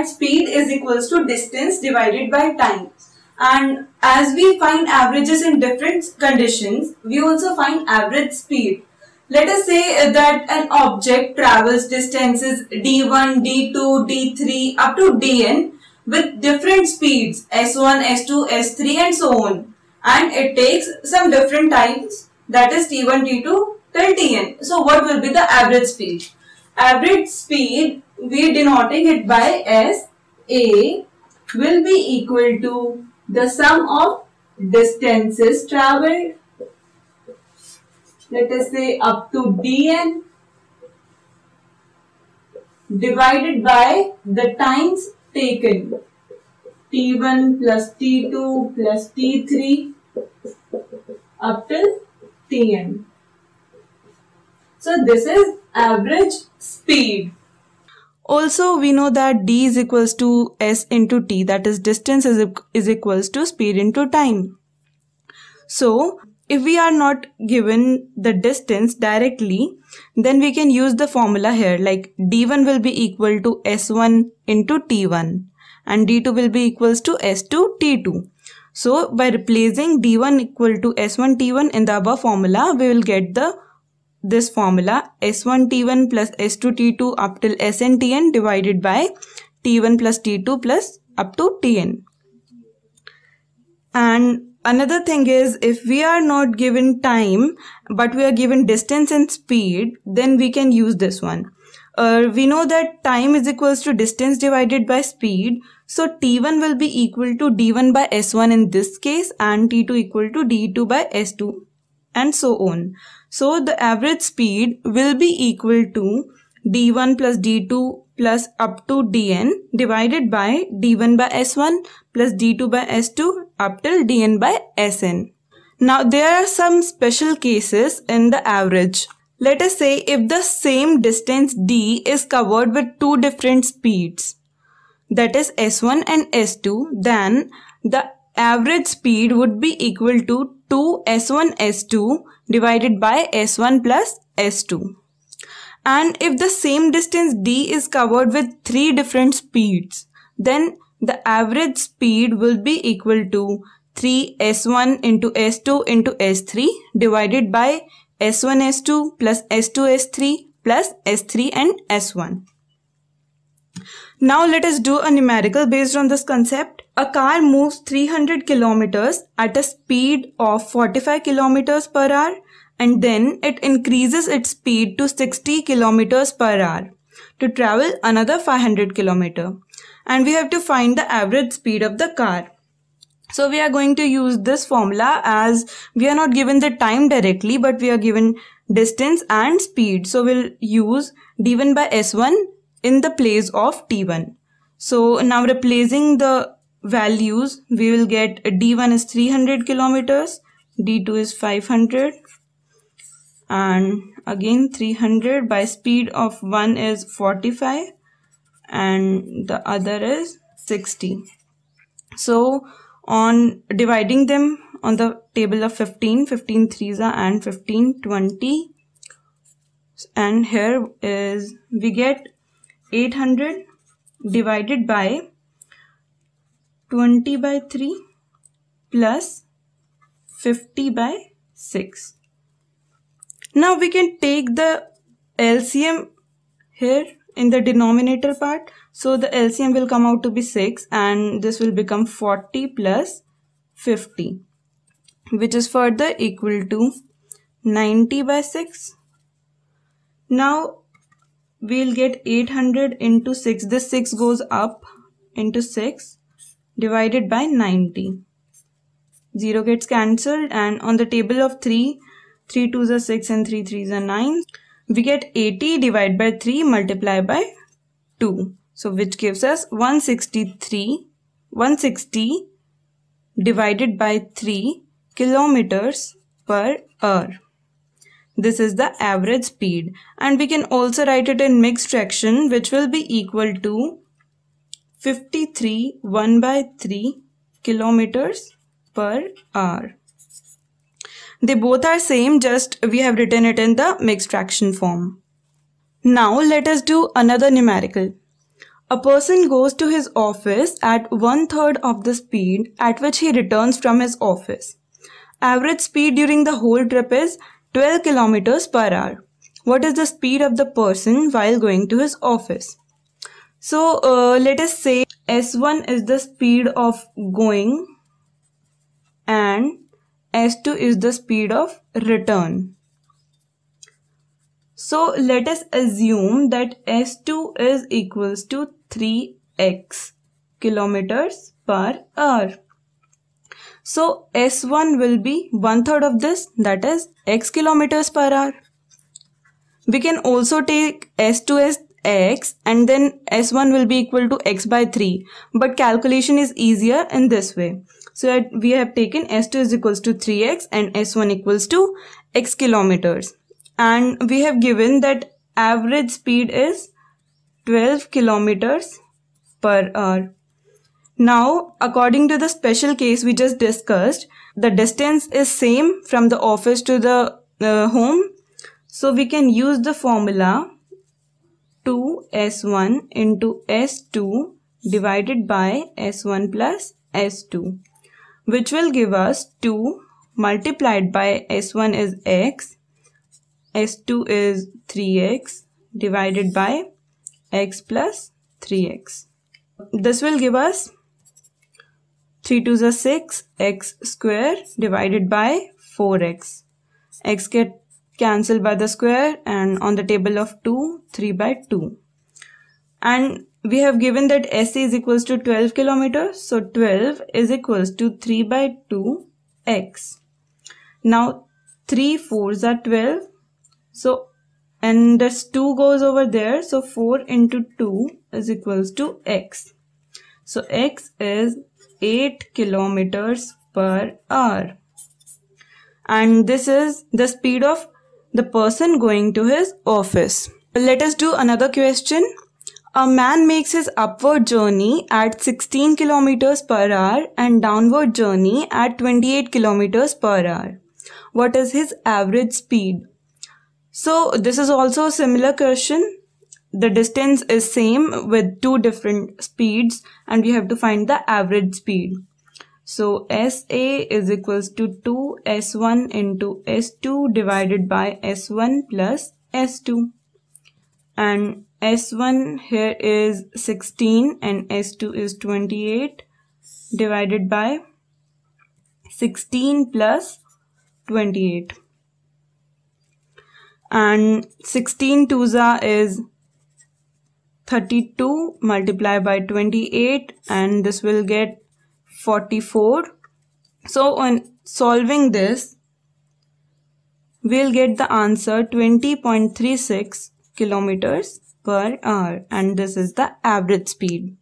that speed is equals to distance divided by time. And as we find averages in different conditions, we also find average speed. Let us say that an object travels distances d1, d2, d3 up to dn with different speeds s1, s2, s3 and so on. And it takes some different times, that is t1, t2 till tn. So what will be the average speed? Average speed, we are denoting it by S. A will be equal to the sum of distances travelled, let us say up to dn, divided by the times taken, t1 plus t2 plus t3 up till tn. So this is average speed. Also, we know that d is equals to s into t, that is distance is equals to speed into time. So, if we are not given the distance directly, then we can use the formula here, like d1 will be equal to s1 into t1 and d2 will be equals to s2 t2. So, by replacing d1 equal to s1 t1 in the above formula, we will get this formula s1 t1 plus s2 t2 up till sn tn divided by t1 plus t2 plus up to tn. And another thing is, if we are not given time but we are given distance and speed, then we can use this one. We know that time is equals to distance divided by speed. So t1 will be equal to d1 by s1 in this case and t2 equal to d2 by s2 and so on. So the average speed will be equal to d1 plus d2 plus up to dn divided by d1 by s1 plus d2 by s2 up till dn by sn. Now there are some special cases in the average. Let us say if the same distance d is covered with two different speeds, that is s1 and s2, then the average speed would be equal to 2 s1 s2 divided by s1 plus s2. And if the same distance d is covered with three different speeds, then the average speed will be equal to 3 s1 into s2 into s3 divided by s1 s2 plus s2 s3 plus s3 and s1. Now let us do a numerical based on this concept. A car moves 300 kilometers at a speed of 45 kilometers per hour and then it increases its speed to 60 kilometers per hour to travel another 500 kilometers. And we have to find the average speed of the car. So we are going to use this formula as we are not given the time directly but we are given distance and speed. So we'll use d1 by s1 in the place of t1. So now replacing the values, we will get d1 is 300 kilometers, d2 is 500 and again 300 by speed of one is 45 and the other is 60. So on dividing them on the table of 15 threes are and 15 20, and here is we get 800 divided by 20 by 3 plus 50 by 6. Now we can take the LCM here in the denominator part. So the LCM will come out to be 6 and this will become 40 plus 50, which is further equal to 90 by 6. Now we'll get 800 into 6. This 6 goes up into 6 divided by 90. 0 gets cancelled and on the table of 3 2s are 6 and 3 3s are 9. We get 80 divided by 3 multiplied by 2. So which gives us 160 divided by 3 kilometers per hour. This is the average speed, and we can also write it in mixed fraction, which will be equal to 53 1 by 3 kilometers per hour. They both are same, just we have written it in the mixed fraction form. Now let us do another numerical. A person goes to his office at 1/3 of the speed at which he returns from his office. Average speed during the whole trip is 12 kilometers per hour. What is the speed of the person while going to his office? So let us say S1 is the speed of going and S2 is the speed of return. So let us assume that S2 is equals to 3x kilometers per hour. So S1 will be 1/3 of this, that is x kilometers per hour. We can also take S2 as x and then S1 will be equal to x by 3. But calculation is easier in this way. So we have taken S2 is equals to 3x and S1 equals to x kilometers. And we have given that average speed is 12 kilometers per hour. Now, according to the special case we just discussed, the distance is same from the office to the home. So we can use the formula 2S1 into S2 divided by S1 plus S2, which will give us 2 multiplied by S1 is x, S2 is 3x divided by x plus 3x. This will give us 3 2s are 6, x square divided by 4x. X get cancelled by the square and on the table of 2, 3 by 2. And we have given that SC is equals to 12 kilometers. So 12 is equals to 3 by 2x. Now 3 4s are 12. So and this 2 goes over there. So 4 into 2 is equals to x. So x is 8 kilometers per hour. And this is the speed of the person going to his office. Let us do another question. A man makes his upward journey at 16 kilometers per hour and downward journey at 28 kilometers per hour. What is his average speed? So this is also a similar question. The distance is same with two different speeds and we have to find the average speed. So SA is equals to 2S1 into S2 divided by S1 plus S2. And S1 here is 16 and S2 is 28 divided by 16 plus 28. And 16 2s is 32 multiplied by 28 and this will get 44. So on solving this, we'll get the answer 20.36 kilometers per hour and this is the average speed.